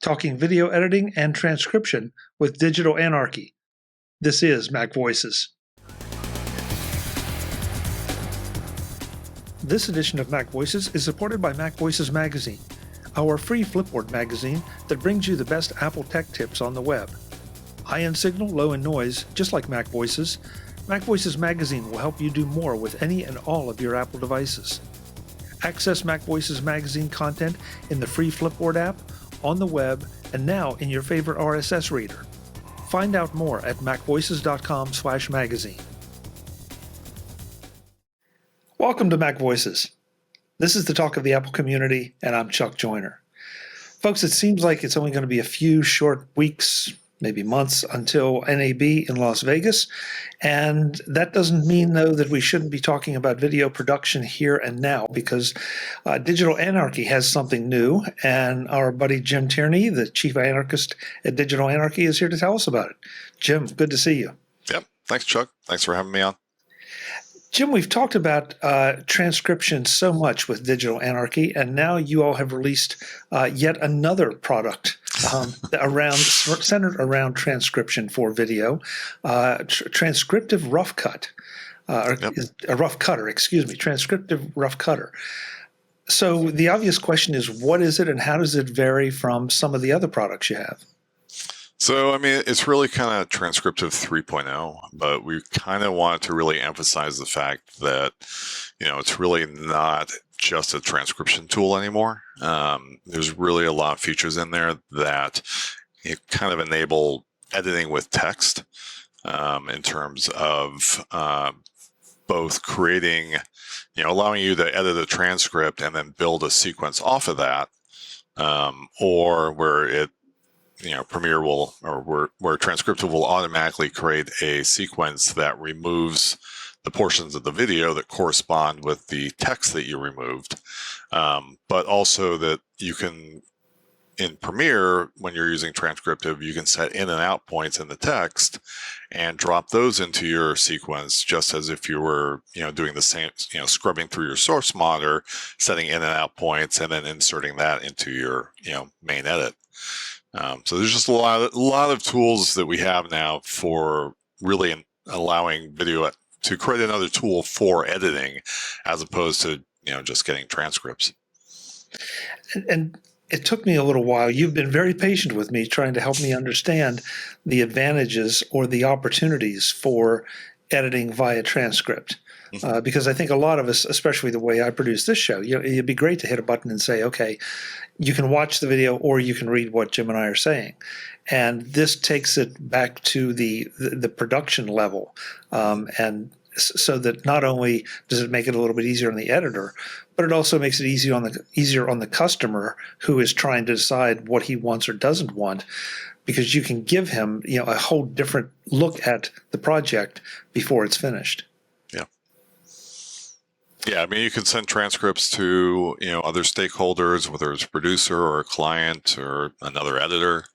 talking video editing and transcription with Digital Anarchy. This is MacVoices. This edition of MacVoices is supported by MacVoices Magazine, our free Flipboard magazine that brings you the best Apple tech tips on the web. High in signal, low in noise, just like MacVoices, MacVoices Magazine will help you do more with any and all of your Apple devices. Access MacVoices Magazine content in the free Flipboard app, on the web, and now in your favorite RSS reader. Find out more at macvoices.com/magazine. Welcome to MacVoices. This is the talk of the Apple community, and I'm Chuck Joyner. Folks, it seems like it's only going to be a few short weeks, maybe months, until NAB in Las Vegas. And that doesn't mean, though, that we shouldn't be talking about video production here and now, because Digital Anarchy has something new, and our buddy Jim Tierney, the chief anarchist at Digital Anarchy, is here to tell us about it. Jim, good to see you. Yep. Thanks, Chuck. Thanks for having me on. Jim, we've talked about transcription so much with Digital Anarchy, and now you all have released yet another product centered around transcription for video, Transcriptive Rough Cut, Rough Cutter, Transcriptive Rough Cutter. So the obvious question is, what is it, and how does it vary from some of the other products you have? So, I mean, it's really kind of Transcriptive 3.0, but we kind of wanted to really emphasize the fact that, it's really not just a transcription tool anymore. There's really a lot of features in there that kind of enable editing with text in terms of both creating, allowing you to edit a transcript and then build a sequence off of that, or where it Premiere will, or where Transcriptive will automatically create a sequence that removes the portions of the video that correspond with the text that you removed. But also that you can, in Premiere, when you're using Transcriptive, you can set in and out points in the text and drop those into your sequence, just as if you were, doing the same, scrubbing through your source monitor, setting in and out points, and then inserting that into your, main edit. So there's just a lot of tools that we have now for really allowing video to create another tool for editing, as opposed to just getting transcripts. And it took me a little while. You've been very patient with me, trying to help me understand the advantages or the opportunities for editing via transcript. Because I think a lot of us, especially the way I produce this show, it'd be great to hit a button and say, okay, you can watch the video or you can read what Jim and I are saying. And this takes it back to the production level. And so that not only does it make it a little bit easier on the editor, but it also makes it easier on the customer who is trying to decide what he wants or doesn't want, because you can give him a whole different look at the project before it's finished. Yeah, I mean, you can send transcripts to, other stakeholders, whether it's a producer or a client or another editor,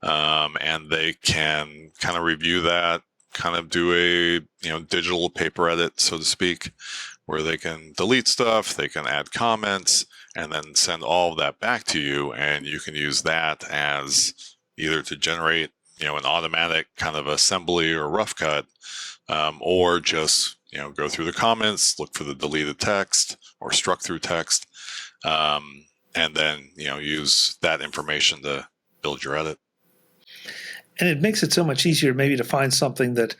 and they can kind of review that, kind of do a, digital paper edit, so to speak, where they can delete stuff, they can add comments, and then send all of that back to you, and you can use that as either to generate, an automatic kind of assembly or rough cut, or just go through the comments, look for the deleted text or struck through text, and then, use that information to build your edit. And it makes it so much easier maybe to find something that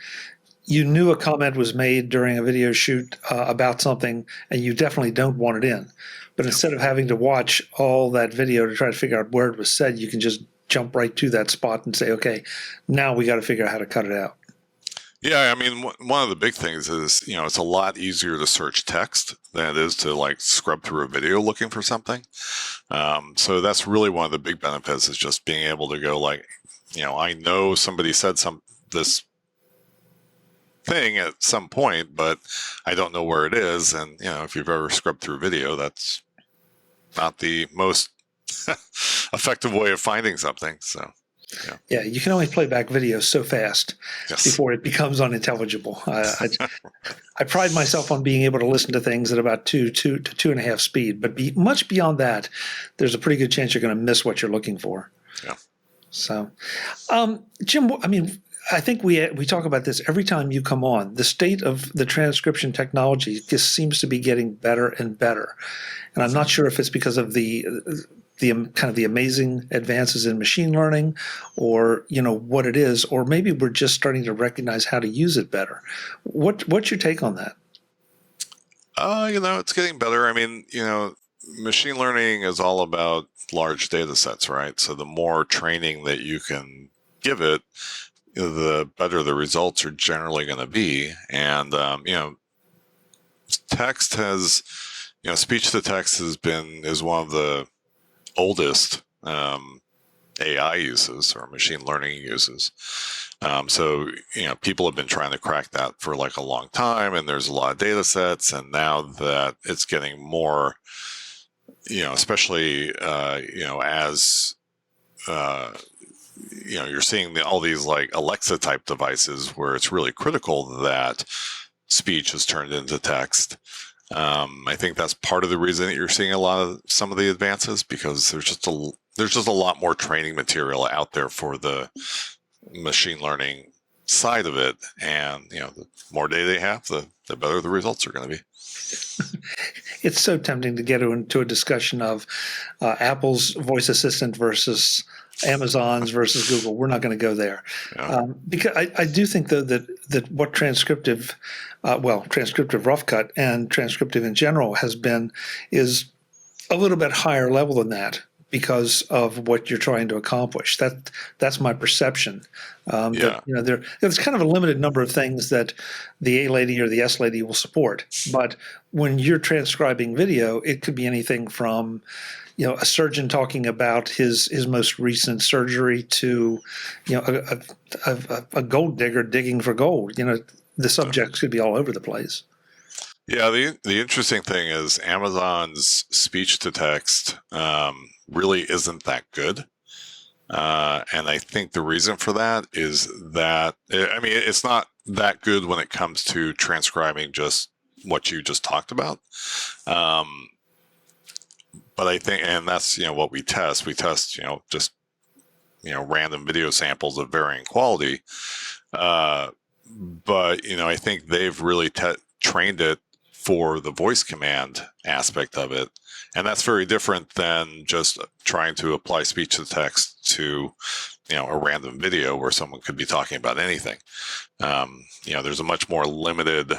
you knew a comment was made during a video shoot about something, and you definitely don't want it in. But instead of having to watch all that video to try to figure out where it was said, you can just jump right to that spot and say, okay, now we got to figure out how to cut it out. Yeah, I mean, one of the big things is, it's a lot easier to search text than it is to scrub through a video looking for something. So that's really one of the big benefits, is just being able to go I know somebody said this thing at some point, but I don't know where it is. And, if you've ever scrubbed through video, that's not the most effective way of finding something. So. Yeah, you can only play back video so fast before it becomes unintelligible. I pride myself on being able to listen to things at about 2 to 2.5 speed, but much beyond that, there's a pretty good chance you're going to miss what you're looking for. Yeah. So, Jim, I mean, I think we talk about this every time you come on. The state of the transcription technology just seems to be getting better and better, and I'm not sure if it's because of the kind of the amazing advances in machine learning, or what it is, or maybe we're just starting to recognize how to use it better. What's your take on that? It's getting better. I mean, machine learning is all about large data sets, right? So the more training that you can give it, the better the results are generally going to be. And, text has, speech to text is one of the oldest AI uses or machine learning uses. So, people have been trying to crack that for like a long time, and there's a lot of data sets. And now that it's getting more, especially, as, you're seeing all these like Alexa type devices where it's really critical that speech is turned into text. I think that's part of the reason that you're seeing some of the advances, because there's just a lot more training material out there for the machine learning side of it, and the more data they have, the better the results are going to be. It's so tempting to get into a discussion of Apple's voice assistant versus Amazon's versus Google. We're not going to go there. Yeah. Because I do think, though, that what transcriptive rough cut and transcriptive in general has been is a little bit higher level than that, because of what you're trying to accomplish. That's my perception. There's kind of a limited number of things that the A lady or the S lady will support. But when you're transcribing video, it could be anything from a surgeon talking about his most recent surgery to a gold digger digging for gold. The subjects could be all over the place. Yeah, the interesting thing is Amazon's speech to text really isn't that good. And I think the reason for that is that, it's not that good when it comes to transcribing just what you just talked about. But I think, and that's, what we test. We test, just, random video samples of varying quality. But, I think they've really trained it for the voice command aspect of it. And that's very different than just trying to apply speech to text to, a random video where someone could be talking about anything. There's a much more limited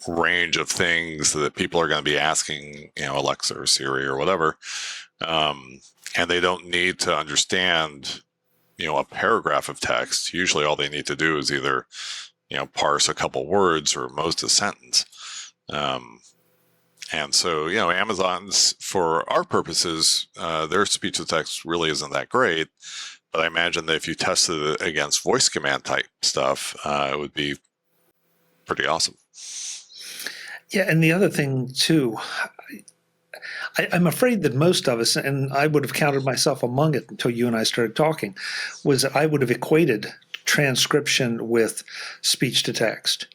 range of things that people are going to be asking, Alexa or Siri or whatever. And they don't need to understand, a paragraph of text. Usually all they need to do is either, parse a couple words or most a sentence. And so, Amazon's, for our purposes, their speech to text really isn't that great. But I imagine that if you tested it against voice command type stuff, it would be pretty awesome. Yeah, and the other thing too, I'm afraid that most of us, and I would have counted myself among it until you and I started talking, was that I would have equated transcription with speech to text,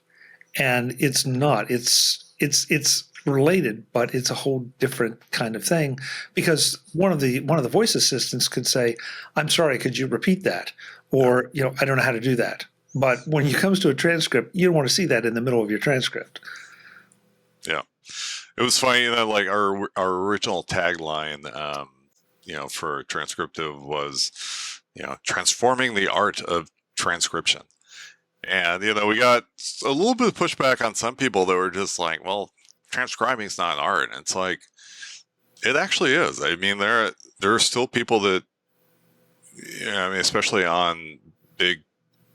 and it's not. It's related, but it's a whole different kind of thing, because one of the voice assistants could say, "I'm sorry, could you repeat that?" Or, "I don't know how to do that." But when it comes to a transcript, you don't want to see that in the middle of your transcript. Yeah. It was funny, like our original tagline, for transcriptive was, transforming the art of transcription. And, we got a little bit of pushback on some people that were just like, well, transcribing is not an art. And it's like, it actually is. I mean, there are still people that, especially on big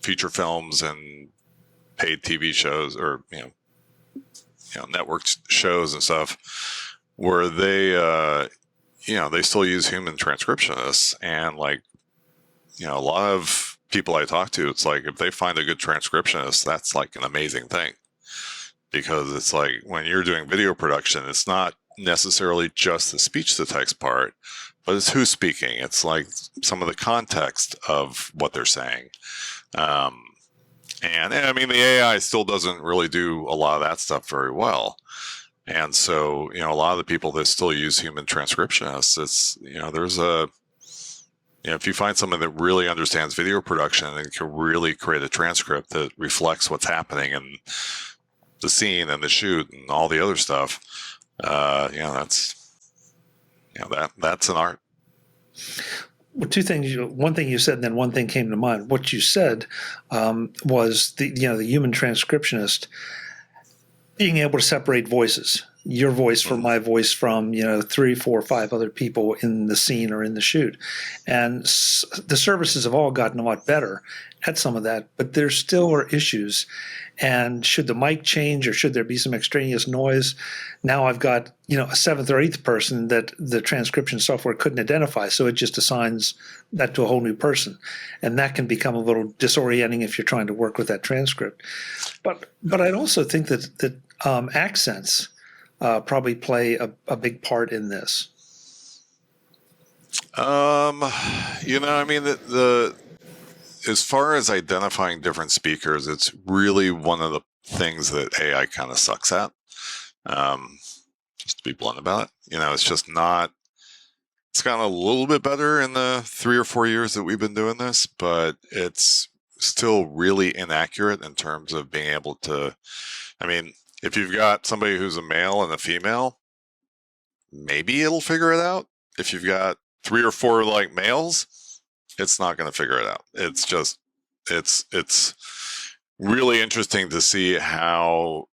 feature films and paid TV shows or, network shows and stuff, where they, they still use human transcriptionists. And like, a lot of people I talk to, it's like, if they find a good transcriptionist, that's like an amazing thing. Because it's like, when you're doing video production, it's not necessarily just the speech to text part, but it's who's speaking. It's like some of the context of what they're saying. And the AI still doesn't really do a lot of that stuff very well. And so, a lot of the people that still use human transcriptionists, it's, there's if you find someone that really understands video production and can really create a transcript that reflects what's happening in the scene and the shoot and all the other stuff, that's an art. Well, two things. One thing you said, and then one thing came to mind. What you said was the human transcriptionist being able to separate voices, your voice from my voice from 3, 4, 5 other people in the scene or in the shoot, and the services have all gotten a lot better at some of that, but there still are issues. And should the mic change or should there be some extraneous noise? Now I've got a seventh or eighth person that the transcription software couldn't identify, so it just assigns that to a whole new person, and that can become a little disorienting if you're trying to work with that transcript. But I'd also think that accents probably play a big part in this. As far as identifying different speakers, it's really one of the things that AI kind of sucks at. Just to be blunt about it, it's just not. It's gotten a little bit better in the 3 or 4 years that we've been doing this, but it's still really inaccurate in terms of being able to. If you've got somebody who's a male and a female, maybe it'll figure it out. If you've got 3 or 4 like males, it's not going to figure it out. It's just, it's really interesting to see how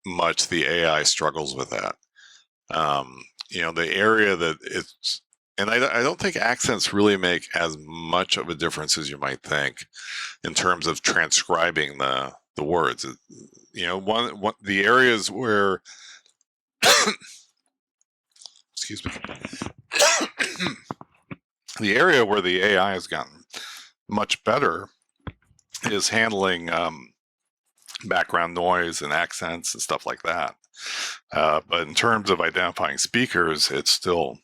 much the AI struggles with that. The area that it's, and I don't think accents really make as much of a difference as you might think in terms of transcribing the words. One the areas where, excuse me. The area where the AI has gotten much better is handling background noise and accents and stuff like that. But in terms of identifying speakers, it still,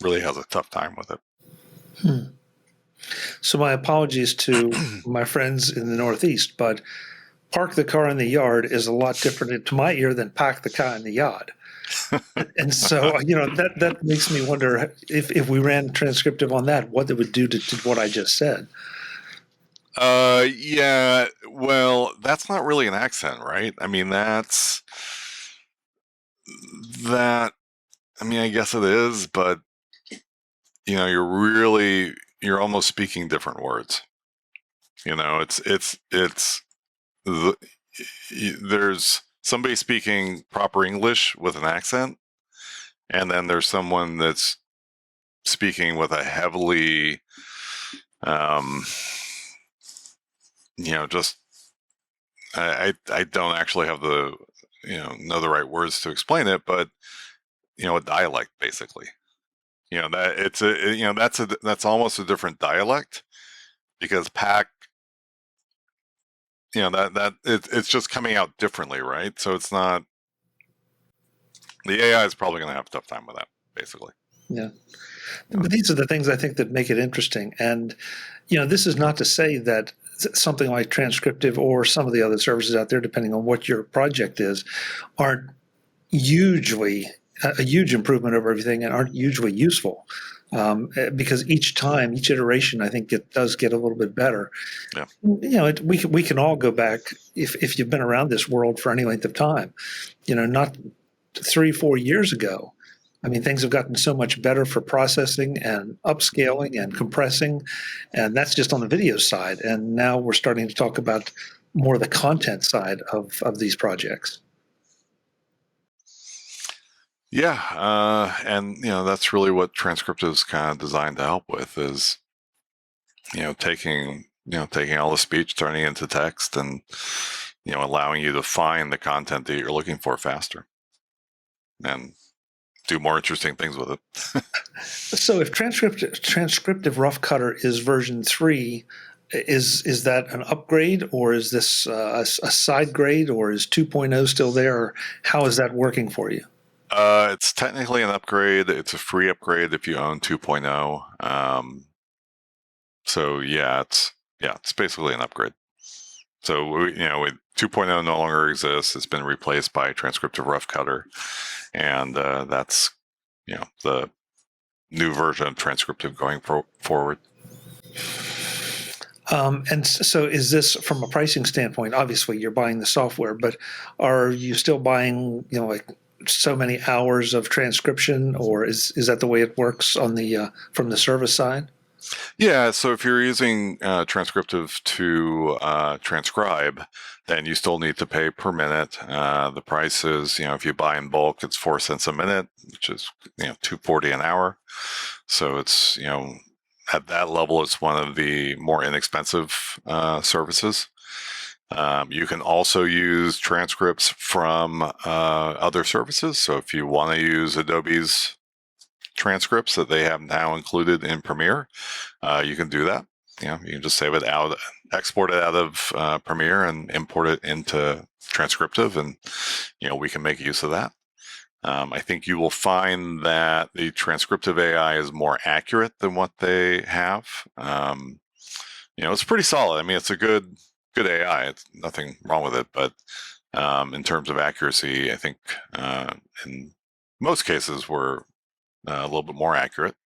really has a tough time with it. So my apologies to my friends in the Northeast, but park the car in the yard is a lot different to my ear than park the car in the yard. And so, that makes me wonder if we ran transcriptive on that, what it would do to what I just said. Yeah, well, that's not really an accent, right? I guess it is, but you're almost speaking different words. There's somebody speaking proper English with an accent, and then there's someone that's speaking with a heavily, I don't actually have the, know the right words to explain it, but, a dialect basically. That's almost a different dialect, because pack, it's just coming out differently, right? So it's not, the AI is probably going to have a tough time with that, basically. Yeah. But these are the things I think that make it interesting. And, this is not to say that something like Transcriptive or some of the other services out there, depending on what your project is, aren't hugely a huge improvement over everything and aren't hugely useful. Because each iteration, I think it does get a little bit better. Yeah. We can all go back if you've been around this world for any length of time, not 3, 4 years ago. Things have gotten so much better for processing and upscaling and compressing, and that's just on the video side. And now we're starting to talk about more of the content side of these projects. Yeah, and that's really what Transcriptive is kind of designed to help with, is taking all the speech, turning it into text, and allowing you to find the content that you're looking for faster and do more interesting things with it. So if Transcriptive Rough Cutter is version 3, is that an upgrade, or is this a side grade, or is 2.0 still there, or how is that working for you? It's technically an upgrade. It's a free upgrade if you own 2.0. So it's basically an upgrade. So with 2.0 no longer exists. It's been replaced by Transcriptive Rough Cutter, and that's the new version of Transcriptive going forward. And so is this from a pricing standpoint? Obviously, you're buying the software, but are you still buying, like so many hours of transcription, or is that the way it works on the from the service side? Yeah, so if you're using Transcriptive to transcribe, then you still need to pay per minute. The price is, if you buy in bulk, it's 4 cents a minute, which is, $2.40 an hour. So it's, at that level, it's one of the more inexpensive services. You can also use transcripts from other services. So if you want to use Adobe's transcripts that they have now included in Premiere, you can do that. You can just save it out, export it out of Premiere and import it into Transcriptive, and we can make use of that. I think you will find that the Transcriptive AI is more accurate than what they have. It's pretty solid. I mean, it's a good AI. It's nothing wrong with it, but in terms of accuracy, I think in most cases we're a little bit more accurate,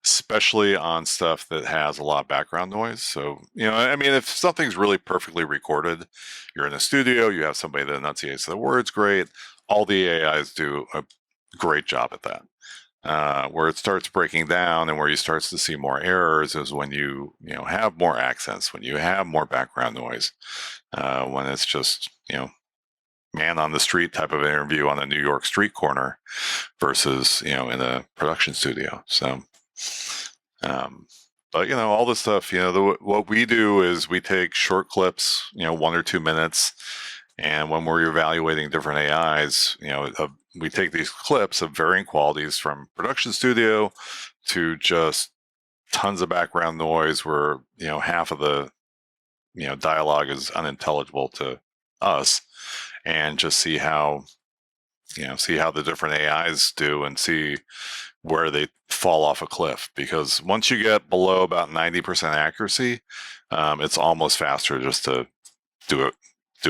especially on stuff that has a lot of background noise. So, if something's really perfectly recorded, you're in a studio, you have somebody that enunciates the words great, all the AIs do a great job at that. Where it starts breaking down and where you start to see more errors is when you have more accents, when you have more background noise, when it's just, man on the street type of interview on a New York street corner versus, in a production studio. So, but all this stuff, what we do is we take short clips, 1 or 2 minutes. And when we're evaluating different AIs, we take these clips of varying qualities from production studio to just tons of background noise where, half of the, dialogue is unintelligible to us, and just see how the different AIs do and see where they fall off a cliff. Because once you get below about 90% accuracy, it's almost faster just to do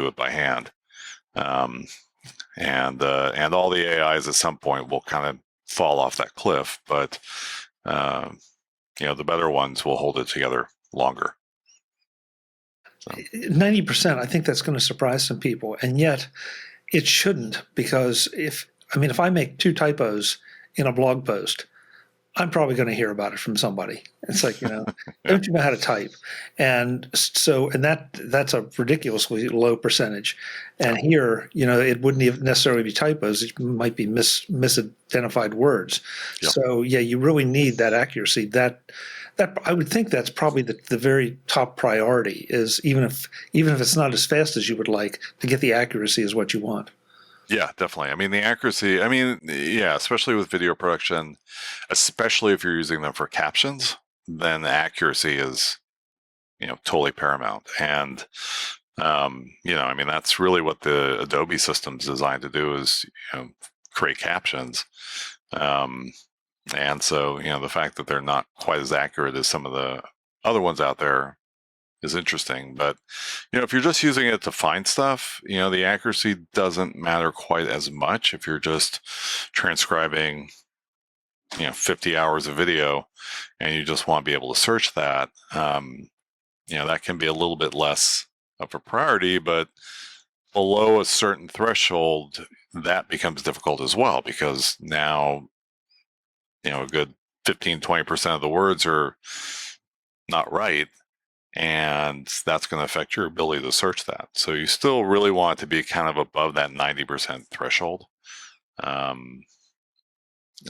it by hand. And all the AIs at some point will kind of fall off that cliff, but the better ones will hold it together longer. 90%, I think that's going to surprise some people, and yet it shouldn't, because if I make 2 typos in a blog post, I'm probably going to hear about it from somebody. It's like, Yeah. don't you know how to type? And so, that's a ridiculously low percentage. And here, it wouldn't even necessarily be typos. It might be misidentified words. Yep. So yeah, you really need that accuracy. That I would think that's probably the very top priority, is even if it's not as fast as you would like, to get the accuracy is what you want. Yeah, definitely. I mean, the accuracy, yeah, especially with video production, especially if you're using them for captions, then the accuracy is, totally paramount. And, that's really what the Adobe system's designed to do, is, create captions. And so, the fact that they're not quite as accurate as some of the other ones out there is interesting. But, if you're just using it to find stuff, the accuracy doesn't matter quite as much. If you're just transcribing, 50 hours of video and you just want to be able to search that, that can be a little bit less of a priority. But below a certain threshold, that becomes difficult as well, because now, a good 15, 20% of the words are not right. And that's going to affect your ability to search that. So you still really want it to be kind of above that 90% threshold.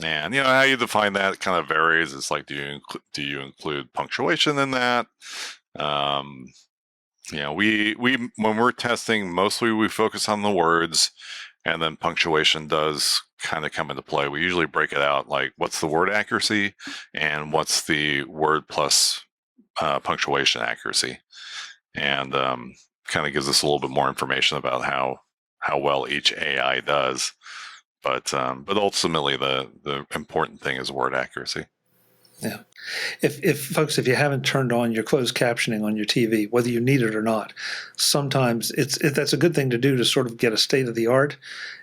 And how you define that kind of varies. It's like, do you include punctuation in that? We when we're testing, mostly we focus on the words, and then punctuation does kind of come into play. We usually break it out, like what's the word accuracy and what's the word plus punctuation accuracy, and kind of gives us a little bit more information about how well each AI does. But ultimately, the important thing is word accuracy. Yeah. If you haven't turned on your closed captioning on your TV, whether you need it or not, sometimes that's a good thing to do, to sort of get a state of the art,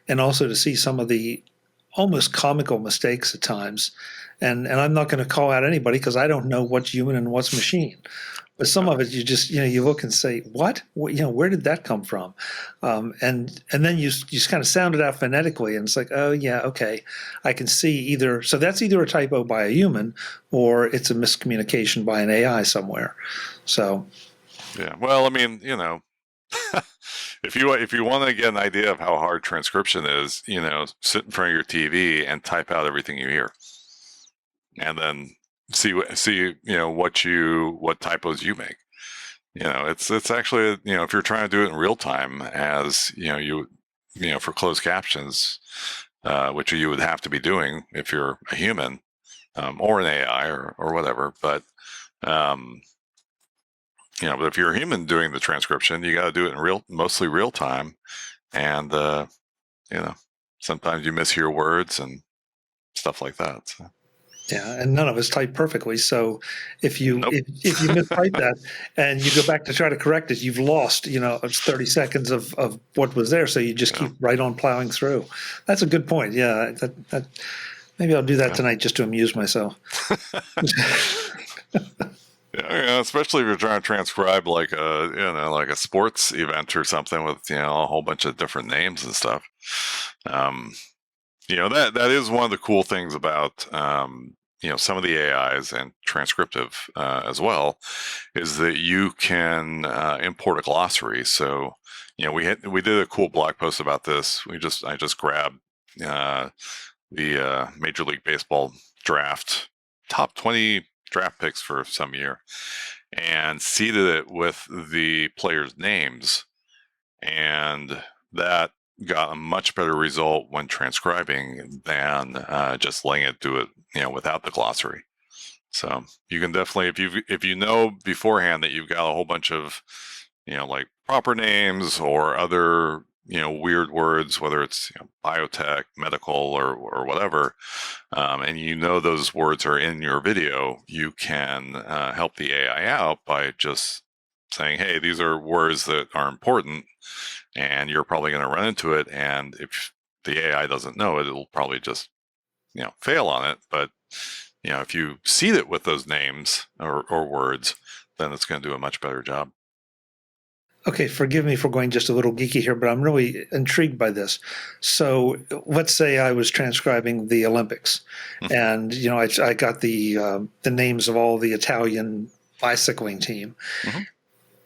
and also to see some of the almost comical mistakes at times. and I'm not going to call out anybody because I don't know what's human and what's machine. But some of it, you just you look and say, what? Where did that come from? And then you just kind of sound it out phonetically, and it's like, oh yeah, okay, I can see either. So that's either a typo by a human, or it's a miscommunication by an AI somewhere. So yeah. Well, I mean, if you want to get an idea of how hard transcription is, sit in front of your TV and type out everything you hear, and then see what typos you make. It's actually, if you're trying to do it in real time, as for closed captions, which you would have to be doing if you're a human, or an AI or whatever. But but if you're a human doing the transcription, you got to do it in mostly real time, and sometimes you mishear words and stuff like that. So. yeah, and none of us type perfectly. So if you Nope. if you mistype that and you go back to try to correct it, you've lost it's 30 seconds of what was there. So you just keep right on plowing through. That's a good point. Yeah, that maybe I'll do that tonight just to amuse myself. Yeah, especially if you're trying to transcribe like a sports event or something with a whole bunch of different names and stuff. That is one of the cool things about some of the AIs and transcriptive as well, is that you can import a glossary. So we did a cool blog post about this. I just grabbed the Major League Baseball draft top 20 draft picks for some year and seeded it with the players' names, and that got a much better result when transcribing than just letting it do it without the glossary. So you can definitely, if you know beforehand that you've got a whole bunch of like proper names or other weird words, whether it's biotech, medical, or whatever, and those words are in your video, you can help the AI out by just saying, hey, these are words that are important, and you're probably going to run into it, and if the AI doesn't know it, it'll probably just fail on it. But if you seed it with those names or words, then it's going to do a much better job. Okay, forgive me for going just a little geeky here, but I'm really intrigued by this. So let's say I was transcribing the Olympics, and I got the names of all the Italian bicycling team. Mm-hmm.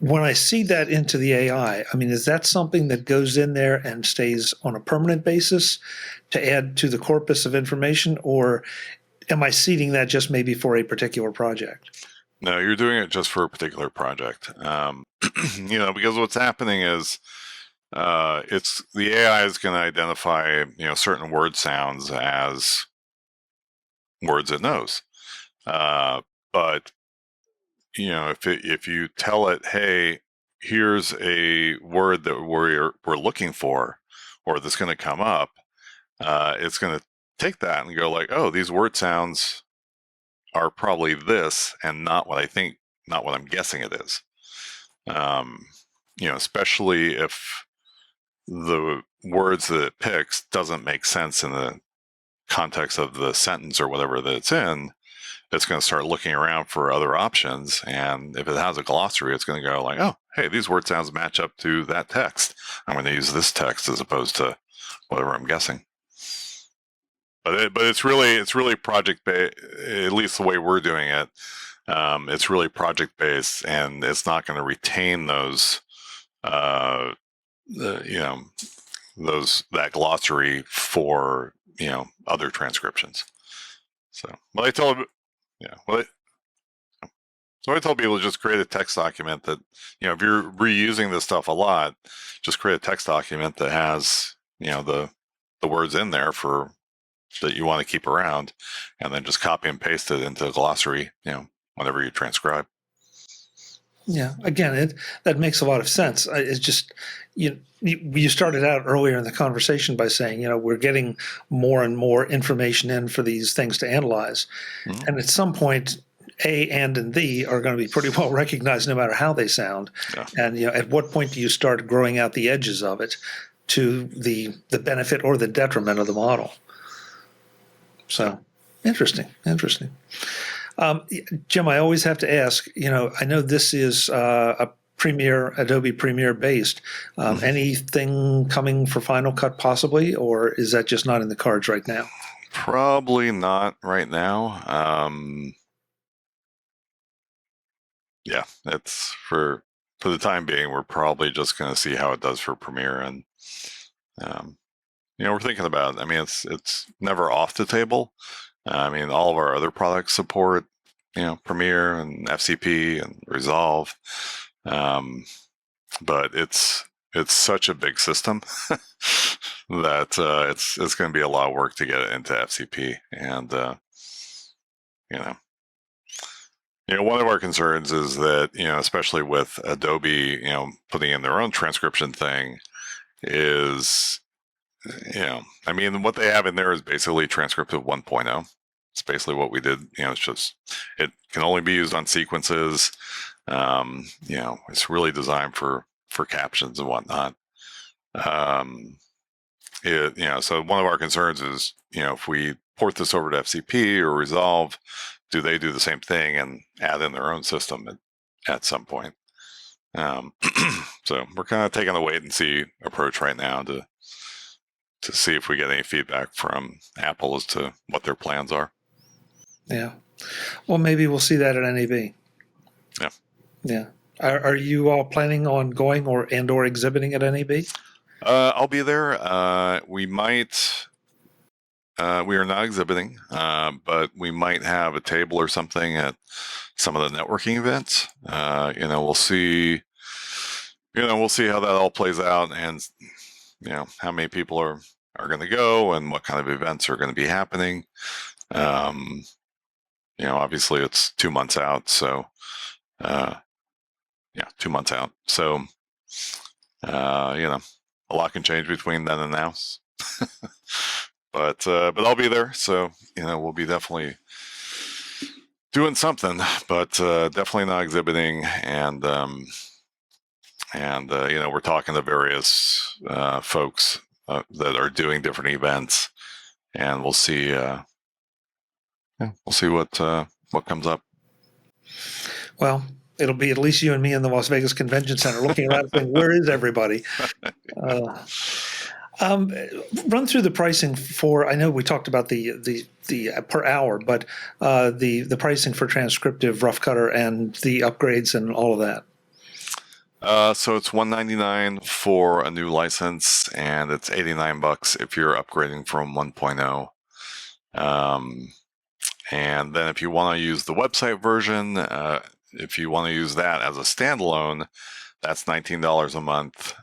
When I seed that into the AI, I mean, is that something that goes in there and stays on a permanent basis to add to the corpus of information, or am I seeding that just maybe for a particular project? No, you're doing it just for a particular project. Because what's happening is it's the AI is going to identify certain word sounds as words it knows, but if you tell it, hey, here's a word that we're looking for, or that's going to come up, it's going to take that and go like, oh, these word sounds are probably this and not what I'm guessing it is. Especially if the words that it picks doesn't make sense in the context of the sentence or whatever that it's in, it's going to start looking around for other options. And if it has a glossary, it's going to go like, oh, hey, these word sounds match up to that text. I'm going to use this text as opposed to whatever I'm guessing. But it's really project based, at least the way we're doing it. It's really project based, and it's not going to retain those, that glossary for other transcriptions. So what I tell people is just create a text document that if you're reusing this stuff a lot, just create a text document that has the words in there for that you want to keep around, and then just copy and paste it into a glossary, whenever you transcribe. Yeah, again, that makes a lot of sense. It's just you started out earlier in the conversation by saying we're getting more and more information in for these things to analyze, mm-hmm. and at some point, A, and the are going to be pretty well recognized no matter how they sound. Yeah. And at what point do you start growing out the edges of it to the benefit or the detriment of the model? So Interesting. Interesting. Jim, I always have to ask, I know this is a Adobe Premiere based. Anything coming for Final Cut possibly, or is that just not in the cards right now? Probably not right now. Yeah, it's for the time being, we're probably just going to see how it does for Premiere, and we're thinking about it. I mean, it's never off the table. I mean, all of our other products support, Premiere and FCP and Resolve, but it's such a big system that it's going to be a lot of work to get it into FCP, and one of our concerns is that, especially with Adobe, putting in their own transcription thing is, I mean, what they have in there is basically Transcriptive 1.0. It's basically what we did. It can only be used on sequences. It's really designed for captions and whatnot. So one of our concerns is, if we port this over to FCP or Resolve, do they do the same thing and add in their own system at some point? So we're kind of taking a wait and see approach right now to see if we get any feedback from Apple as to what their plans are. Yeah. Well, maybe we'll see that at NAB. Yeah. Yeah. Are you all planning on going or exhibiting at NAB? I'll be there. We might. We are not exhibiting, but we might have a table or something at some of the networking events. We'll see. We'll see how that all plays out, and how many people are going to go, and what kind of events are going to be happening. Obviously it's 2 months out, so 2 months out. So a lot can change between then and now. But I'll be there, so we'll be definitely doing something, but definitely not exhibiting, and we're talking to various folks that are doing different events, and we'll see what comes up. Well, it'll be at least you and me in the Las Vegas Convention Center looking around saying, where is everybody? Run through the pricing for, I know we talked about the per hour, but the pricing for Transcriptive Rough Cutter and the upgrades and all of that. So it's $199 for a new license, and it's $89 if you're upgrading from 1.0. And then if you want to use the website version, if you want to use that as a standalone, that's $19 a month.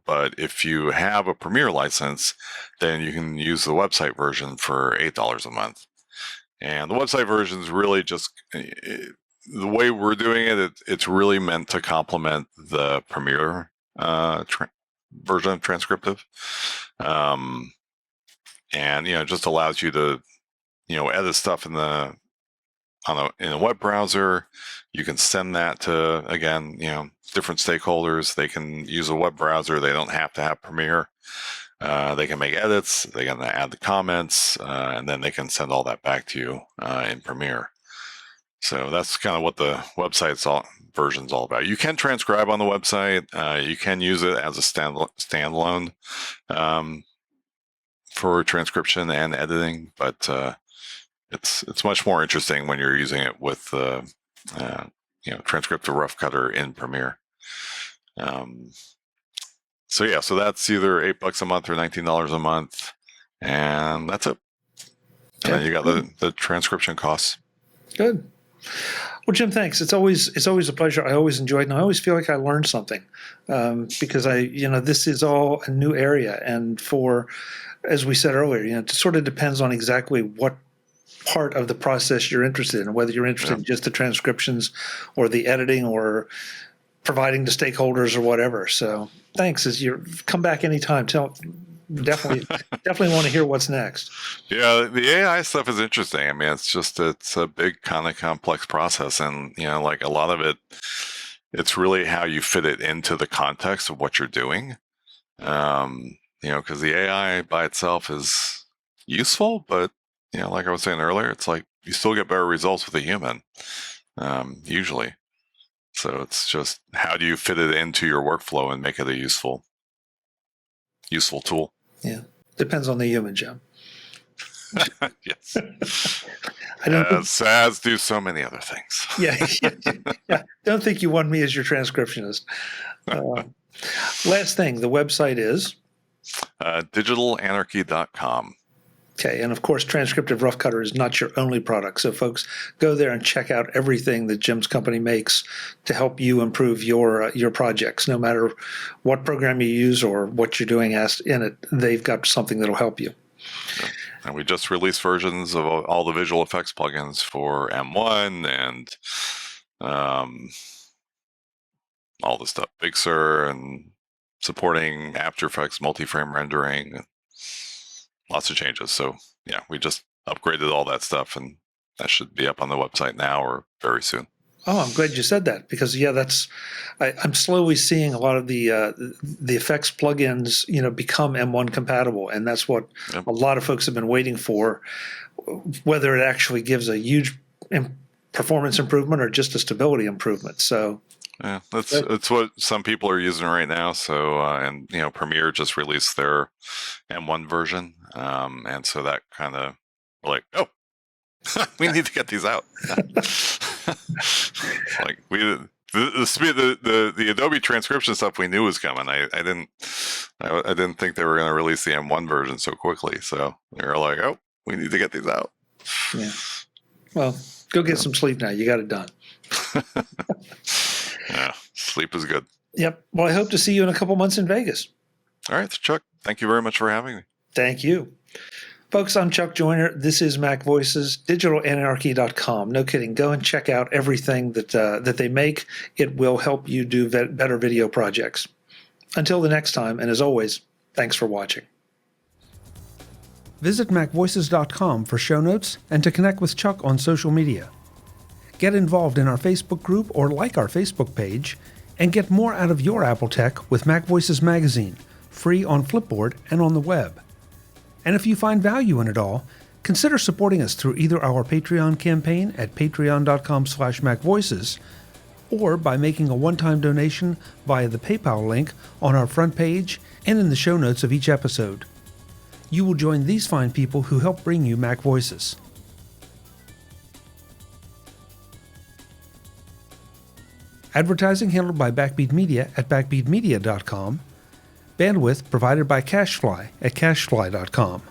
But if you have a Premiere license, then you can use the website version for $8 a month. And the website version is really just the way we're doing it. It's really meant to complement the Premiere version of Transcriptive, and it just allows you to edit stuff in a web browser. You can send that to, again, different stakeholders. They can use a web browser. They don't have to have Premiere. They can make edits. They can add the comments, and then they can send all that back to you in Premiere. So that's kind of what the website's version's all about. You can transcribe on the website. You can use it as a standalone for transcription and editing, but it's much more interesting when you're using it with Transcriptive Rough Cutter in Premiere. So that's either $8 a month or $19 a month, and that's it. And then you got the transcription costs. Good. Well, Jim, thanks. It's always a pleasure. I always enjoy it, and I always feel like I learned something because this is all a new area, and as we said earlier, it sort of depends on exactly what part of the process you're interested in, whether you're interested in just the transcriptions or the editing or providing to stakeholders or whatever. So thanks. As you come back anytime, definitely want to hear what's next. Yeah, the AI stuff is interesting. I mean, it's a big kind of complex process, and like a lot of it, it's really how you fit it into the context of what you're doing. Because the AI by itself is useful, but like I was saying earlier, it's like you still get better results with a human, usually. So it's just how do you fit it into your workflow and make it a useful tool? Yeah, depends on the human, Jim. Yes. I don't as do so many other things. yeah. Don't think you want me as your transcriptionist. Last thing, the website is digitalanarchy.com. Okay, and of course, Transcriptive Rough Cutter is not your only product. So, folks, go there and check out everything that Jim's company makes to help you improve your projects. No matter what program you use or what you're doing in it, they've got something that'll help you. And we just released versions of all the visual effects plugins for M1 and all the stuff, Big Sur, and supporting After Effects multi-frame rendering. Lots of changes. So yeah, we just upgraded all that stuff, and that should be up on the website now or very soon. Oh, I'm glad you said that because I'm slowly seeing a lot of the effects plugins, become M1 compatible, and that's what a lot of folks have been waiting for. Whether it actually gives a huge performance improvement or just a stability improvement. So yeah, that's what some people are using right now. So and Premiere just released their M1 version, and so that kind of like we need to get these out. Like the Adobe transcription stuff we knew was coming. I didn't think they were going to release the M1 version so quickly. So we were like, we need to get these out. Yeah. Well, go get some sleep now. You got it done. Yeah, sleep is good. Yep. Well, I hope to see you in a couple months in Vegas. All right, Chuck. Thank you very much for having me. Thank you. Folks, I'm Chuck Joyner. This is MacVoices, digitalanarchy.com. No kidding. Go and check out everything that they make. It will help you do better video projects. Until the next time, and as always, thanks for watching. Visit MacVoices.com for show notes and to connect with Chuck on social media. Get involved in our Facebook group or like our Facebook page, and get more out of your Apple tech with MacVoices Magazine, free on Flipboard and on the web. And if you find value in it all, consider supporting us through either our Patreon campaign at patreon.com/MacVoices or by making a one-time donation via the PayPal link on our front page and in the show notes of each episode. You will join these fine people who help bring you MacVoices. Advertising handled by Backbeat Media at backbeatmedia.com. Bandwidth provided by CacheFly at cachefly.com.